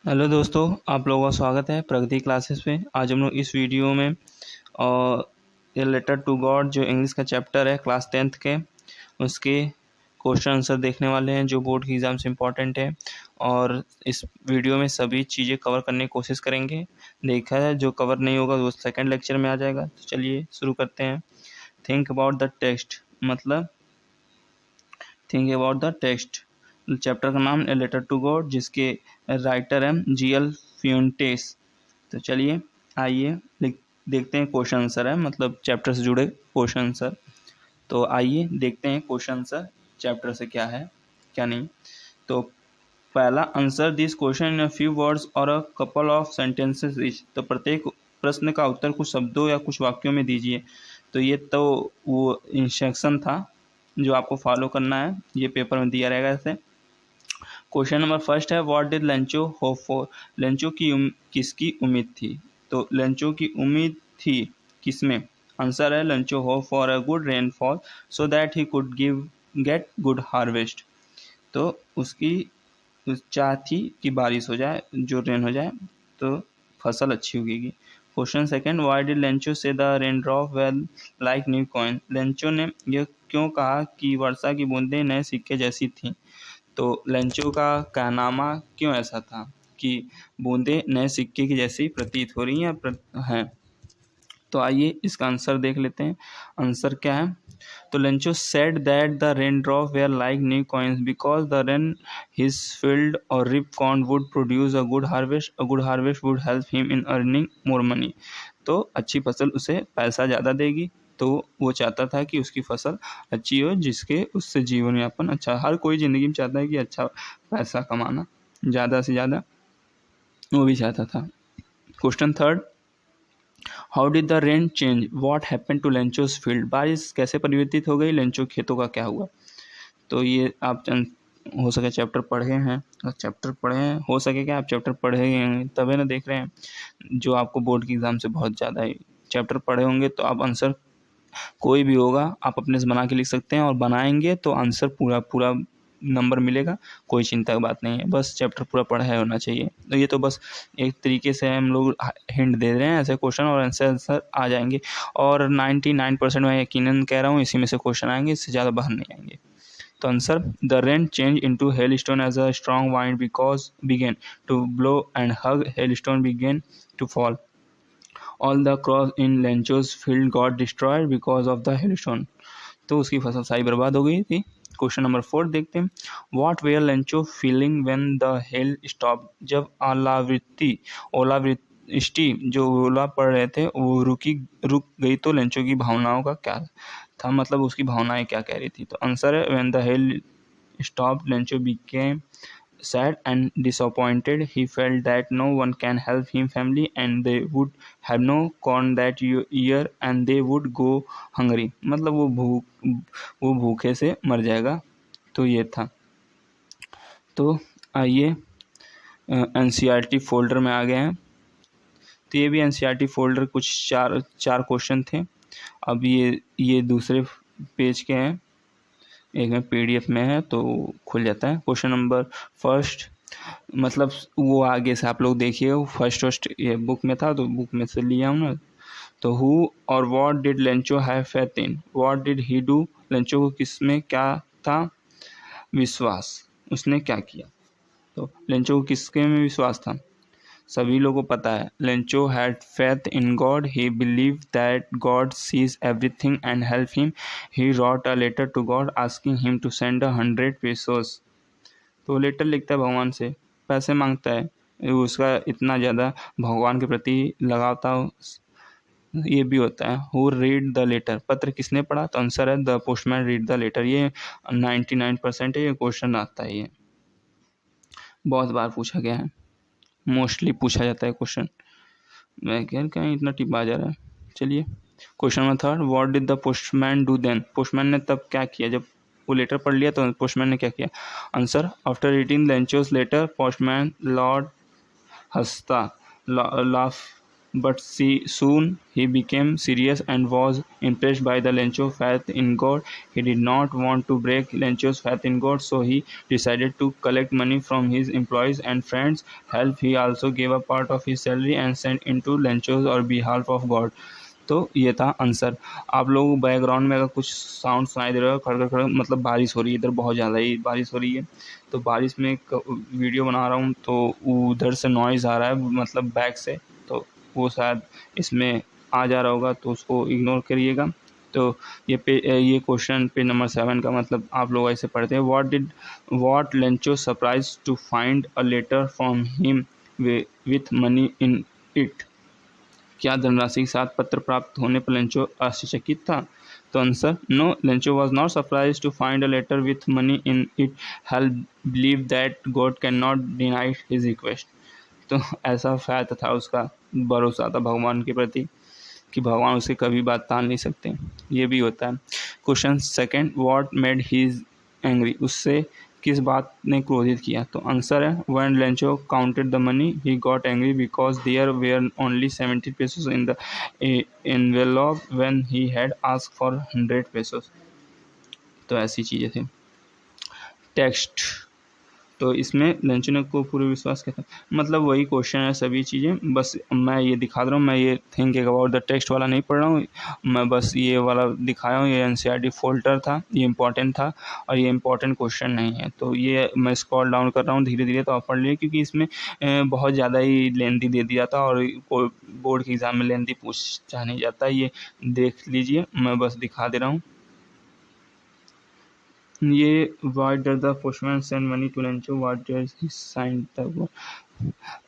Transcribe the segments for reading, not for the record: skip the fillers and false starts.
Hello दोस्तों, आप लोगों का स्वागत है प्रगति क्लासेस पे। आज हम लोग इस वीडियो में ए लेटर टू गॉड जो इंग्लिश का चैप्टर है क्लास 10th के, उसके क्वेश्चन आंसर देखने वाले हैं जो बोर्ड की एग्ज़ाम से इम्पोर्टेंट है। और इस वीडियो में सभी चीज़ें कवर करने की कोशिश करेंगे। देखा है जो कवर नहीं होगा वो सेकेंड लेक्चर में आ जाएगा। तो चलिए शुरू करते हैं। थिंक अबाउट द टेक्स्ट, मतलब think about the text. Chapter का नाम ए लेटर टू गॉड, जिसके राइटर हैं जीएल फ्यूंटेस। तो चलिए आइए देखते हैं क्वेश्चन आंसर है, मतलब चैप्टर से जुड़े क्वेश्चन आंसर। तो आइए देखते हैं क्वेश्चन आंसर चैप्टर से क्या है क्या नहीं। तो पहला answer this question in a few words और a couple of sentences each. तो प्रत्येक प्रश्न का उत्तर कुछ शब्दों या कुछ वाक्यों में दीजिए। तो ये तो वो इंस्ट्रक्शन था जो आपको फॉलो करना है, ये पेपर में दिया रहेगा ऐसे। क्वेश्चन नंबर फर्स्ट है what did Lencho hope for. Lencho की किसकी उम्मीद थी। तो लेंचो की उम्मीद थी किसमें। आंसर है Lencho hope for a good rainfall so that he could get good harvest. तो उसकी चाह थी कि बारिश हो जाए, जो रेन हो जाए तो फसल अच्छी उगेगी। Question second why did Lencho say the rain drop were like new coin. Lencho ने यह क्यों कहा कि वर्षा की बूंदें नए सिक्के जैसी थीं। तो लेंचो का कहनामा क्यों ऐसा था कि बूंदें नए सिक्के की जैसी प्रतीत हो रही हैं। तो आइए इसका आंसर देख लेते हैं। आंसर क्या है। तो Lencho said that the rain drop were like new coins because the rain his field और ripe corn would produce a good harvest would help him in earning more money. तो अच्छी फसल उसे पैसा ज़्यादा देगी। तो वो चाहता था कि उसकी फसल अच्छी हो, जिसके उससे जीवन यापन अच्छा। हर कोई ज़िंदगी में चाहता है कि अच्छा पैसा कमाना, ज़्यादा से ज़्यादा, वो भी चाहता था। Question third how did the rain change what happen to Lencho's field. बारिश कैसे परिवर्तित हो गई, लेंचो खेतों का क्या हुआ। तो ये आप हो सके चैप्टर पढ़े हैं, चैप्टर पढ़े हैं, हो सके क्या आप चैप्टर पढ़े हैं तभी ना देख रहे हैं। जो आपको बोर्ड की एग्ज़ाम से बहुत ज़्यादा ही चैप्टर पढ़े होंगे तो आप आंसर कोई भी होगा आप अपने से बना के लिख सकते हैं, और बनाएंगे तो आंसर पूरा पूरा नंबर मिलेगा। कोई चिंता की बात नहीं है, बस चैप्टर पूरा पढ़ा है होना चाहिए। तो ये तो बस एक तरीके से हम लोग हिंट दे रहे हैं ऐसे क्वेश्चन, और आंसर आ जाएंगे। और 99% मैं यकीनन कह रहा हूँ इसी में से क्वेश्चन आएंगे, इससे ज़्यादा बाहर नहीं आएंगे। तो answer the rain change into hailstone as a strong wind because began to blow and huge hailstone began to fall. All the crops in Lencho's field got destroyed because of the hailstone. तो उसकी फसल सारी बर्बाद हो गई थी। Question number 4 देखते हैं। What were Lencho feeling when the hail stop. जब ओलावृष्टि जो ओला पड़ रहे थे वो रुक गई तो लेंचो की भावनाओं का क्या था, मतलब उसकी भावनाएं क्या कह रही थी। तो आंसर है when the hail stop Lencho became sad and disappointed. He felt that no one can help him family and they would have no corn that year and they would go hungry। मतलब वो भूखे से मर जाएगा। तो ये था। तो आइए एनसीईआरटी फोल्डर में आ गए हैं। तो ये भी एनसीईआरटी फोल्डर कुछ चार क्वेश्चन थे। अब ये दूसरे पेज के हैं, एक में पीडीएफ में है तो खुल जाता है। क्वेश्चन नंबर फर्स्ट, मतलब वो आगे से आप लोग देखिए, वो फर्स्ट ये बुक में था तो बुक में से लिया हूँ ना। तो हु और what did Lencho have faith in. What did he do, Lencho को किस में क्या था विश्वास, उसने क्या किया। तो लेंचो को किसके में विश्वास था, सभी लोगों को पता है। Lencho had faith in God, he believe that God sees everything and help him. He wrote a letter to God asking him to send 100 pesos। तो लेटर लिखता है भगवान से, पैसे मांगता है, उसका इतना ज़्यादा भगवान के प्रति लगाव था। ये भी होता है। हु रीड द लेटर, पत्र किसने पढ़ा। तो आंसर है the postman read the letter. ये 99% है, ये क्वेश्चन आता है, ये बहुत बार पूछा गया है, मोस्टली पूछा जाता है क्वेश्चन। मैं कह कहीं इतना टिप आ जा रहा है। चलिए question number third, what did the postman do then. Postman ने तब क्या किया, जब वो लेटर पढ़ लिया तो पोस्टमैन ने क्या किया। Answer after reading Lencho's letter postman laughed हंसता laugh but soon he became serious and was impressed by the Lencho's faith in God. He did not want to break Lencho's faith in God, so he decided to collect money from his employees and friends' help. He also gave a part of his salary and sent into Lencho's or behalf of God. तो ये था answer. आप लोग background में अगर कुछ sound सुनाई दे रहा है खड़ खड़ खड़, मतलब बारिश हो रही है, इधर बहुत ज़्यादा ही बारिश हो रही है। तो बारिश में एक वीडियो बना रहा हूँ तो उधर से नॉइज़ आ रहा है, मतलब बैक से, तो वो शायद इसमें आ जा रहा होगा, तो उसको इग्नोर करिएगा। तो ये क्वेश्चन पेज नंबर 7 का मतलब आप लोग ऐसे पढ़ते हैं, what Lencho surprise to find a letter from him with money in it. क्या धनराशि के साथ पत्र प्राप्त होने पर लेंचो आश्चर्यचकित था? तो answer, no, Lencho was not surprise to find a letter with money in it, help believe that God can not deny his request. तो ऐसा फैथ था उसका, भरोसा था भगवान के प्रति कि भगवान उसे कभी बात टाल नहीं सकते। ये भी होता है। Question second, what made his angry, उससे किस बात ने क्रोधित किया? तो आंसर है, when Lencho counted the money he got angry because there were only 70 pesos in the envelope when he had asked for 100 pesos। तो ऐसी चीज़ें थी। टेक्स्ट, तो इसमें लेंचो को पूरे विश्वास किया था, मतलब वही क्वेश्चन है सभी चीज़ें, बस मैं ये दिखा रहा हूँ। मैं ये थिंकिंग अबाउट द टेक्स्ट वाला नहीं पढ़ रहा हूँ, मैं बस ये वाला दिखाया हूँ। ये एनसीईआरटी फोल्डर था, ये इंपॉर्टेंट था और ये इंपॉर्टेंट क्वेश्चन नहीं है। तो ये मैं स्क्रॉल डाउन कर रहा हूँ धीरे धीरे, तो आप पढ़ लीजिए, क्योंकि इसमें बहुत ज़्यादा ही लेंथी दे दिया था और बोर्ड के एग्ज़ाम में लेंथी पूछा नहीं जाता। ये देख लीजिए, मैं बस दिखा दे रहा हूँ। ये why does the postman send money to Lencho, what does he sign the,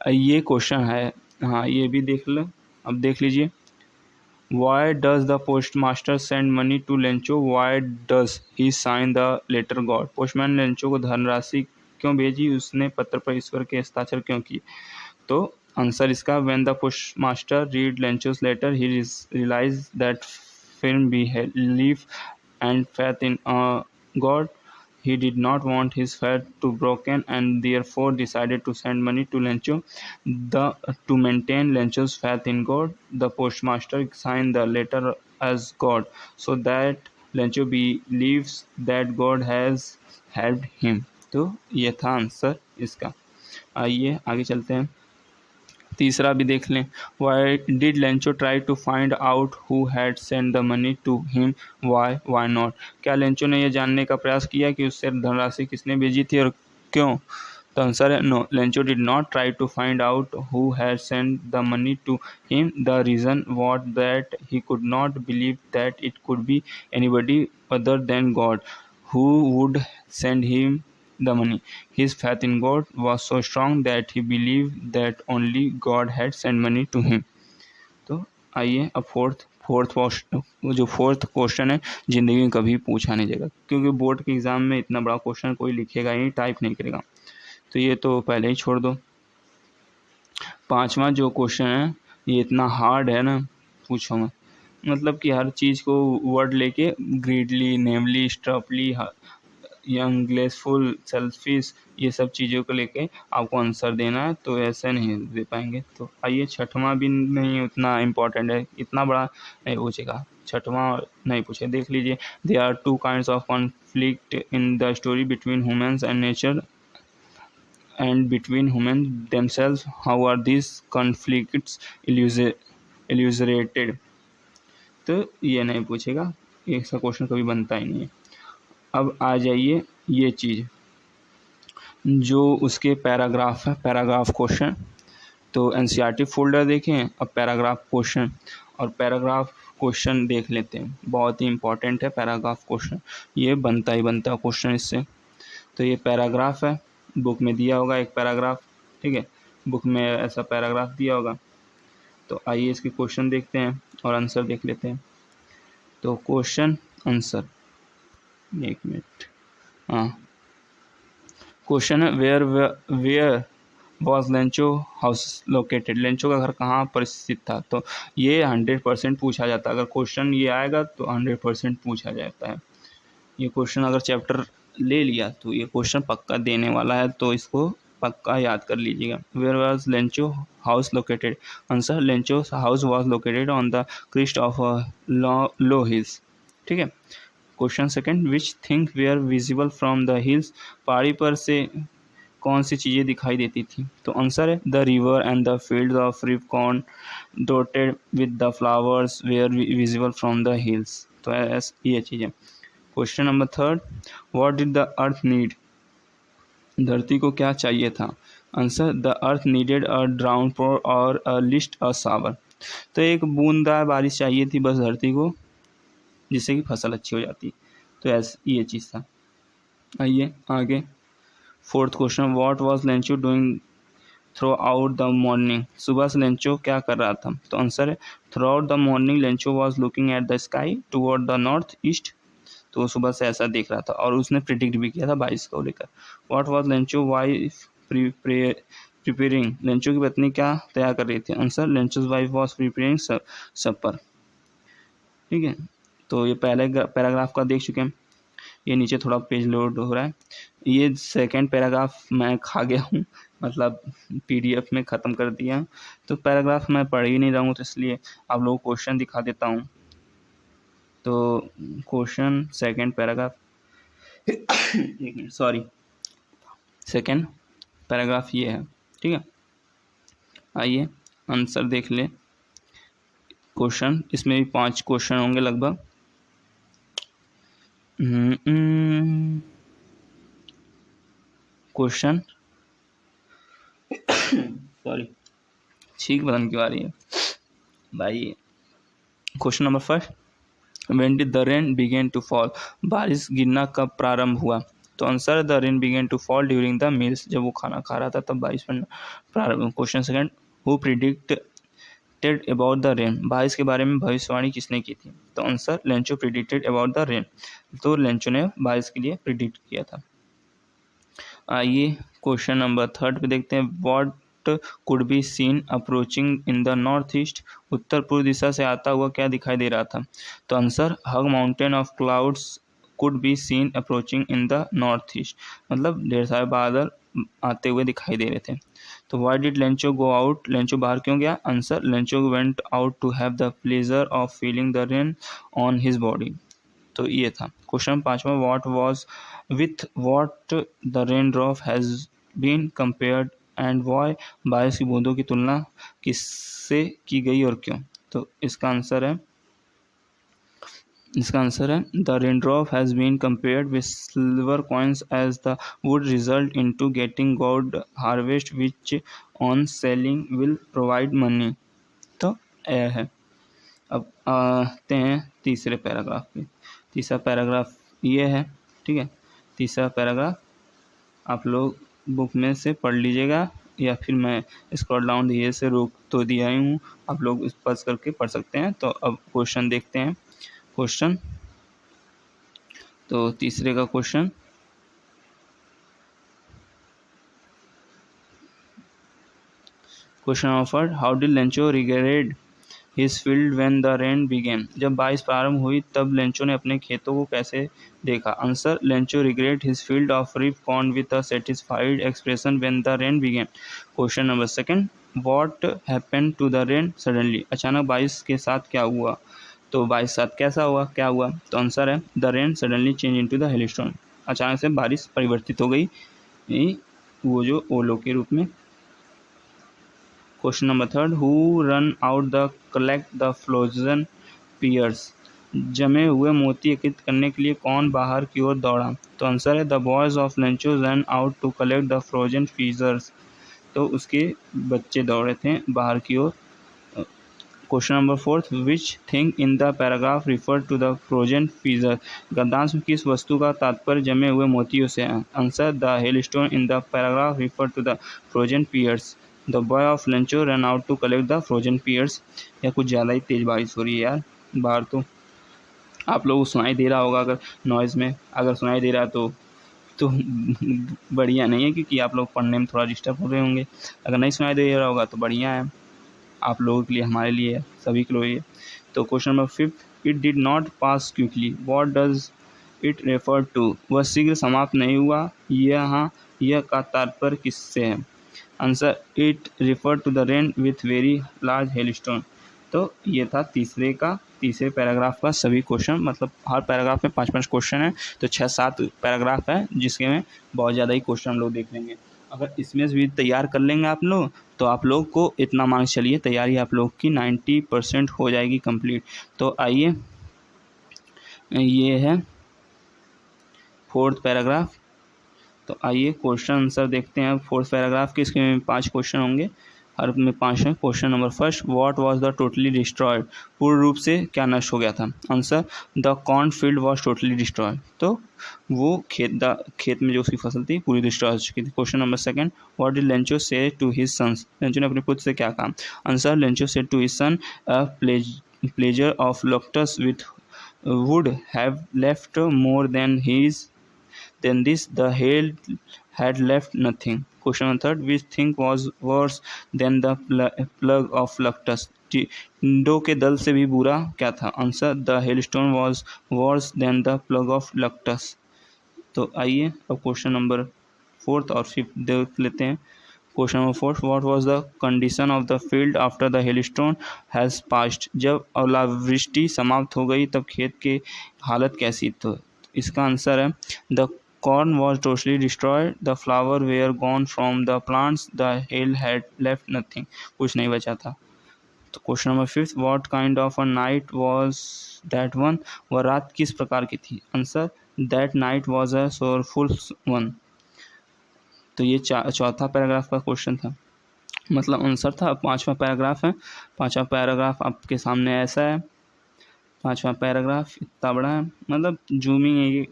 ये क्वेश्चन है। हाँ, ये भी देख लो, अब देख लीजिए। Why does the post master send money to Lencho, why does he sign the letter God. Postman Lencho को धनराशि क्यों भेजी, उसने पत्र पर ईश्वर के हस्ताक्षर क्यों किए? तो आंसर इसका, when the post master read Lencho's letter he realize that firm belief and faith in God. He did not want his faith to broken and therefore decided to send money to Lencho. To maintain Lencho's faith in God, the postmaster signed the letter as God, so that Lencho believes that God has helped him. तो ये था answer इसका। आइए आगे चलते हैं। तीसरा भी देख लें, why did Lencho try to find out who had send the money to him, why not. क्या लेंचो ने यह जानने का प्रयास किया कि उससे धनराशि किसने भेजी थी और क्यों? तो आंसर है, no, Lencho did not try to find out who had send the money to him, the reason what that he could not believe that it could be anybody other then God who would send him the money. His faith in God was so strong that he believed that only God had sent money to him. तो आइए अब fourth question है, ज़िंदगी में कभी पूछा नहीं जाएगा, क्योंकि बोर्ड के एग्ज़ाम में इतना बड़ा क्वेश्चन कोई लिखेगा ही, टाइप नहीं करेगा, तो ये तो पहले ही छोड़ दो। पांचवा जो क्वेश्चन है ये इतना हार्ड है ना, पूछो मत, मतलब कि हर चीज़ को वर्ड लेके ग्रीडली, नेमली, स्ट्रपली, यंग, ग्लेसफुल, सेल्फिश, ये सब चीज़ों को लेके आपको आंसर देना है, तो ऐसे नहीं दे पाएंगे। तो आइए, छठवां भी नहीं उतना इम्पोर्टेंट है, इतना बड़ा नहीं पूछेगा, छठवां नहीं पूछे, देख लीजिए। There are two kinds of conflict in the story between humans and nature and between humans themselves. How are these conflicts illustrated? तो ये नहीं पूछेगा, ऐसा क्वेश्चन कभी बनता ही नहीं है। अब आ जाइए ये चीज़ जो उसके पैराग्राफ है, पैराग्राफ क्वेश्चन। तो एनसीईआरटी फोल्डर देखें, अब पैराग्राफ क्वेश्चन, और पैराग्राफ क्वेश्चन देख लेते हैं, बहुत ही इंपॉर्टेंट है पैराग्राफ क्वेश्चन, ये बनता ही बनता है क्वेश्चन इससे। तो ये पैराग्राफ है, बुक में दिया होगा एक पैराग्राफ, ठीक है, बुक में ऐसा पैराग्राफ दिया होगा। तो आइए इसके क्वेश्चन देखते हैं और आंसर देख लेते हैं। तो क्वेश्चन आंसर, एक मिनट, हाँ, क्वेश्चन है, where was Lencho house located, Lencho का घर कहाँ पर स्थित था। तो ये 100% पूछा जाता है, अगर क्वेश्चन ये आएगा तो 100% पूछा जाता है। ये क्वेश्चन अगर चैप्टर ले लिया तो ये क्वेश्चन पक्का देने वाला है, तो इसको पक्का याद कर लीजिएगा। Where was Lencho house located? Answer, Lencho house was located on the crest of low hills. ठीक है। Question second, which thing were visible from the hills? पहाड़ी पर से कौन सी चीज़ें दिखाई देती थी? तो आंसर है the river and the fields of ripe corn dotted with the flowers were visible from the hills. तो ये चीज़ है। Question number third, what did the earth need? धरती को क्या चाहिए था? Answer, the earth needed a downpour or at list a shower. तो एक बूंदा बारिश चाहिए थी बस धरती को, जिससे कि फसल अच्छी हो जाती। तो ऐसे ये चीज़ था। आइए आगे। Fourth question, what was Lencho doing through out the morning? सुबह से लेंचो क्या कर रहा था? तो आंसर है, through out the morning Lencho was looking at the sky toward the north east. तो वो सुबह से ऐसा देख रहा था और उसने प्रिडिक्ट भी किया था 22 को लेकर। What was Lencho wife preparing? Lencho की पत्नी क्या तैयार कर रही थी? Answer, Lencho's wife was preparing supper. ठीक है। तो ये पहले पैराग्राफ का देख चुके हैं। ये नीचे थोड़ा पेज लोड हो रहा है। ये सेकंड पैराग्राफ मैं खा गया हूँ, मतलब पीडीएफ में ख़त्म कर दिया। तो पैराग्राफ मैं पढ़ ही नहीं रहा हूँ, तो इसलिए आप लोगों को क्वेश्चन दिखा देता हूँ। तो क्वेश्चन सेकंड पैराग्राफ एक मिनट, सॉरी, सेकंड पैराग्राफ ये है। ठीक है। आइए आंसर देख ले। क्वेश्चन, इसमें भी 5 क्वेश्चन होंगे लगभग। क्वेश्चन सॉरी, छींक बदन क्यों आ रही है भाई। Question number first, when did the rain began to fall? बारिश गिरना कब प्रारंभ हुआ? तो answer, the rain began to fall during the meals. जब वो खाना खा रहा था तब बारिश पड़ना प्रारंभ। Question second, who predicted about the rain? बारिश के बारे में भविष्यवाणी किसने की थी? तो answer, Lencho predicted about the rain. तो लेंचो ने बारिश के लिए प्रिडिक्ट किया था। आइए क्वेश्चन नंबर थर्ड पे देखते हैं। What could be seen approaching in the north east? उत्तर पूर्व दिशा से आता हुआ क्या दिखाई दे रहा था? तो answer, hug mountain of clouds could be seen approaching in the north east. मतलब ढेर सारे बादल आते हुए दिखाई दे रहे थे। तो why did Lencho go out? Lencho बाहर क्यों गया? Answer, Lencho went out to have the pleasure of feeling the rain on his body. तो ये था। क्वेश्चन पांचवा, what was with what the rain drop has been compared and why? बारिश की बूंदों की तुलना किससे की गई और क्यों? तो इसका आंसर है the rain drop has been compared with silver coins as the would result into getting gold harvest which on selling will provide money. तो यह है। अब आते हैं तीसरे पैराग्राफ पे। तीसरा पैराग्राफ ये है। ठीक है। तीसरा पैराग्राफ आप लोग बुक में से पढ़ लीजिएगा, या फिर मैं स्क्रॉल डाउन धीरे से रोक तो दिया ही हूँ, आप लोग पढ़ करके पढ़ सकते हैं। तो अब क्वेश्चन देखते हैं। क्वेश्चन, तो तीसरे का question, question offered, how did Lencho regard his field when the rain began? जब बारिश प्रारंभ हुई तब लेंचो ने अपने खेतों को कैसे देखा? Answer, Lencho regret his field of ripe corn with a satisfied expression when the rain began. Question number second, what happened to the rain suddenly? अचानक बारिश के साथ क्या हुआ? तो बारिश के साथ कैसा हुआ, क्या हुआ? तो आंसर है, the rain suddenly change into the hailstorm. अचानक से बारिश परिवर्तित हो गई वो जो ओलो के रूप में। Question number third, who run out the collect the frozen pearls? जमे हुए मोती एकत्रित करने के लिए कौन बाहर की ओर दौड़ा? तो आंसर है, the boys of Lencho run out to collect the frozen pearls. तो उसके बच्चे दौड़े थे बाहर की ओर। Question number fourth, which thing in the paragraph refer to the frozen pearl? गद्यांश में किस वस्तु का तात्पर्य जमे हुए मोतियों से है? Answer, the hailstone in the paragraph refer to the frozen pearls. The boy of Lencho run out to collect the frozen pearls. या कुछ ज़्यादा ही तेज बारिश हो रही है यार बाहर। तो आप लोगों को सुनाई दे रहा होगा, अगर नॉइज़ में अगर सुनाई दे रहा तो बढ़िया नहीं है, क्योंकि आप लोग पढ़ने में थोड़ा डिस्टर्ब हो रहे होंगे। अगर नहीं सुनाई दे रहा होगा तो बढ़िया है, आप लोगों के लिए, हमारे लिए, सभी के लिए। तो question number fifth, it did not pass quickly, what does it refer to? वह शीघ्र समाप्त नहीं हुआ, यहाँ यह का तात्पर्य किससे है? Answer, it refer to the rain with very large hailstone. तो ये था तीसरे पैराग्राफ का सभी क्वेश्चन। मतलब हर पैराग्राफ में 5-5 क्वेश्चन है, तो 6-7 पैराग्राफ है जिसके में बहुत ज़्यादा ही क्वेश्चन हम लोग देख लेंगे। अगर इसमें भी तैयार कर लेंगे आप लोग तो आप लोग को इतना मान चलिए तैयारी आप लोग की 90% हो जाएगी कंप्लीट। तो आइए, ये है 4th पैराग्राफ। तो आइए क्वेश्चन आंसर देखते हैं। 4th पैराग्राफ के इसके में 5 क्वेश्चन होंगे, हर में 5 है। Question number first, what was the totally destroyed? पूर्ण रूप से क्या नष्ट हो गया था? Answer, the corn field was totally destroyed. तो वो खेत में जो उसकी फसल थी पूरी डिस्ट्रॉय हो चुकी थी। Question number second, what did Lencho say to his sons? Lencho ने अपने पुत्र से क्या कहा? Answer, Lencho said to his son, a plague of locusts with would have left more than this, the hail had left nothing. Question number third, which thing was worse than the plug of Luctus? टिंडो के दल से भी बुरा क्या था? Answer, the hailstone was worse than the plague of locusts. तो आइए अब क्वेश्चन नंबर 4th और 5th देख लेते हैं। Question number 4, what was the condition of the field after the hailstone has passed? जब ओलावृष्टि समाप्त हो गई तब खेत की हालत कैसी? तो इसका आंसर है, the corn was totally destroyed, the flower were gone from the plants, the hail had left nothing. कुछ नहीं बचा था। तो question number 5, what kind of a night was that one? वह रात किस प्रकार की थी? Answer, that night was a sorrowful one. तो ये चौथा पैराग्राफ का क्वेश्चन था, मतलब आंसर था। 5वां पैराग्राफ है। 5वां पैराग्राफ आपके सामने ऐसा है। 5वां पैराग्राफ इतना बड़ा है, मतलब जूमिंग है ये।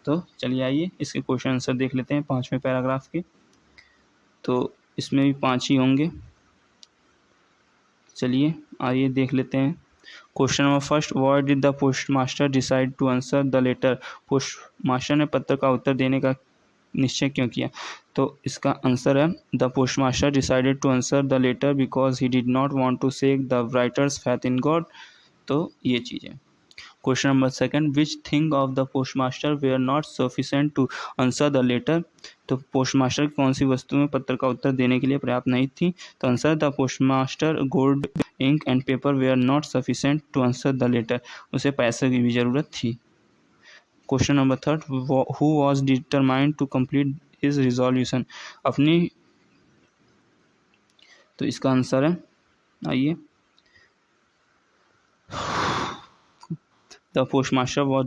तो चलिए आइए इसके क्वेश्चन आंसर देख लेते हैं 5वें पैराग्राफ के। तो इसमें भी 5 ही होंगे। चलिए आइए देख लेते हैं। Question number first, what did the post master decide to answer the letter? Postmaster ने पत्र का उत्तर देने का निश्चय क्यों किया? तो इसका आंसर है, the post master decided to answer the letter because he did not want to shake the writer's faith in God. तो ये चीज़ है। Question number second, which thing of the postmaster were not sufficient to answer the letter? तो postmaster की कौन सी वस्तुएं पत्र का उत्तर देने के लिए पर्याप्त नहीं थी? तो answer, the postmaster gold, ink and paper were not sufficient to answer the letter. उसे पैसे की भी जरूरत थी। Question number third, who was determined to complete his resolution? अपनी, तो इसका आंसर है, आइए, the postmaster was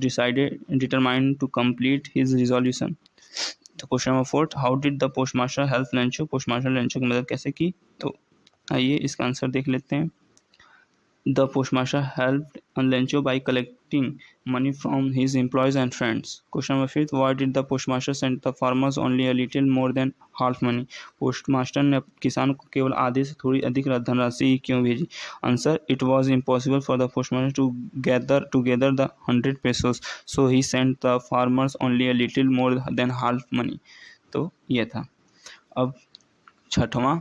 determined to complete his resolution. तो question number 4, how did the postmaster help Lencho? Postmaster Lencho की मदद कैसे की? तो आइए इसका आंसर देख लेते हैं। The postmaster helped Lencho bye collecting money from his employees and friends. Question number 5, why did the postmaster send the farmers only a little more then half money? Postmaster ने किसान को केवल आधे से थोड़ी अधिक धनराशि क्यों भेजी? Answer, it was impossible for the postmaster to gather the 100 pesos, so he sent the farmers only a little more then half money. तो ये था। अब 6वां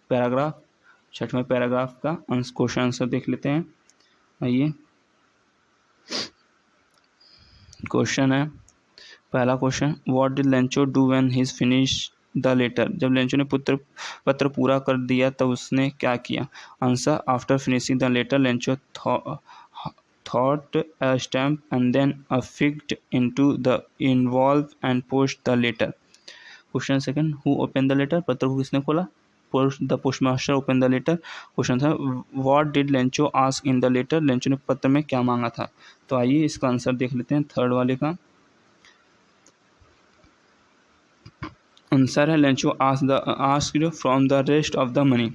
पैराग्राफ, 6वें पैराग्राफ का क्वेश्चन आंसर देख लेते हैं। आइए, क्वेश्चन है, पहला question, what did Lencho do when he finish the letter? जब लेंचो ने पत्र पूरा कर दिया तब उसने क्या किया? Answer, after finishing the letter Lencho thought a stamp and then affixed into the envelope and post the letter. Question second, who opened the letter? पत्र को किसने खोला? The postmaster opened the letter. Question था, what did Lencho ask in the letter? Lencho ने पत्र में क्या मांगा था? तो आइए इसका आंसर देख लेते हैं। थर्ड वाले का आंसर है, Lencho asked from the rest of the money.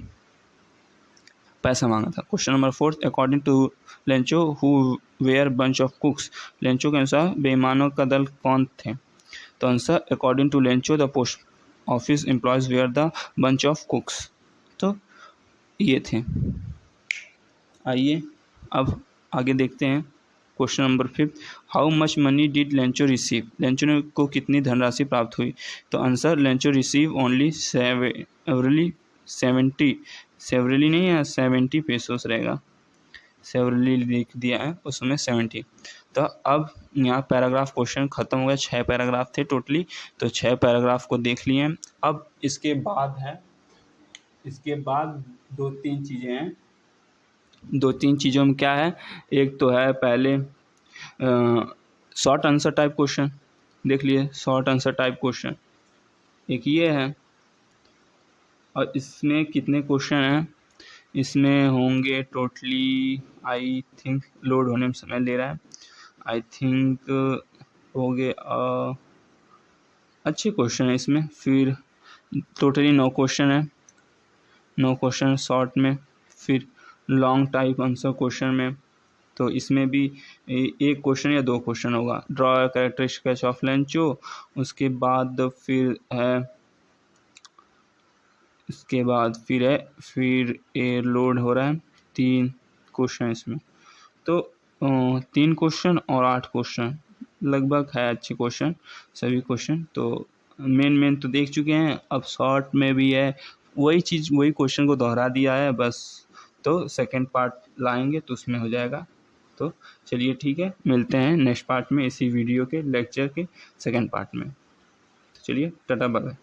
पैसा मांगा था। Question number 4, according to Lencho who were bunch of crooks? Lencho के अनुसार बेईमानों का दल कौन थे? तो answer, according to Lencho the post office employees were the bunch of crooks. तो ये थे। आइए अब आगे देखते हैं। Question number 5, how much money did Lencho receive? Lencho को कितनी धनराशि प्राप्त हुई? तो answer, Lencho receive only severely नहीं है, 70 pesos रहेगा। सेवरली लिख दिया है, उसमें 70। तो अब यहाँ पैराग्राफ क्वेश्चन ख़त्म हो गया, 6 पैराग्राफ थे टोटली, तो 6 पैराग्राफ को देख लिए। अब इसके बाद 2-3 चीज़ें हैं। 2-3 चीज़ों में क्या है, एक तो है पहले शॉर्ट आंसर टाइप क्वेश्चन, देख लिए शॉर्ट आंसर टाइप क्वेश्चन, एक ये है। और इसमें कितने क्वेश्चन हैं, इसमें होंगे टोटली, आई थिंक लोड होने में समय ले रहा है, आई थिंक हो गए अच्छे क्वेश्चन है इसमें। फिर टोटली 9 क्वेश्चन है, 9 क्वेश्चन शॉर्ट में। फिर लॉन्ग टाइप आंसर क्वेश्चन में तो इसमें भी एक क्वेश्चन या 2 क्वेश्चन होगा। Draw characteristic sketch of Lencho, उसके बाद फिर एयर लोड हो रहा है, 3 क्वेश्चन इसमें। तो 3 क्वेश्चन और 8 क्वेश्चन लगभग है, अच्छे क्वेश्चन सभी क्वेश्चन। तो मेन तो देख चुके हैं, अब शॉर्ट में भी है वही चीज़, वही क्वेश्चन को दोहरा दिया है बस। तो सेकंड पार्ट लाएंगे तो उसमें हो जाएगा। तो चलिए ठीक है, मिलते हैं नेक्स्ट पार्ट में, इसी वीडियो के लेक्चर के सेकंड पार्ट में। तो चलिए टाटा बाय।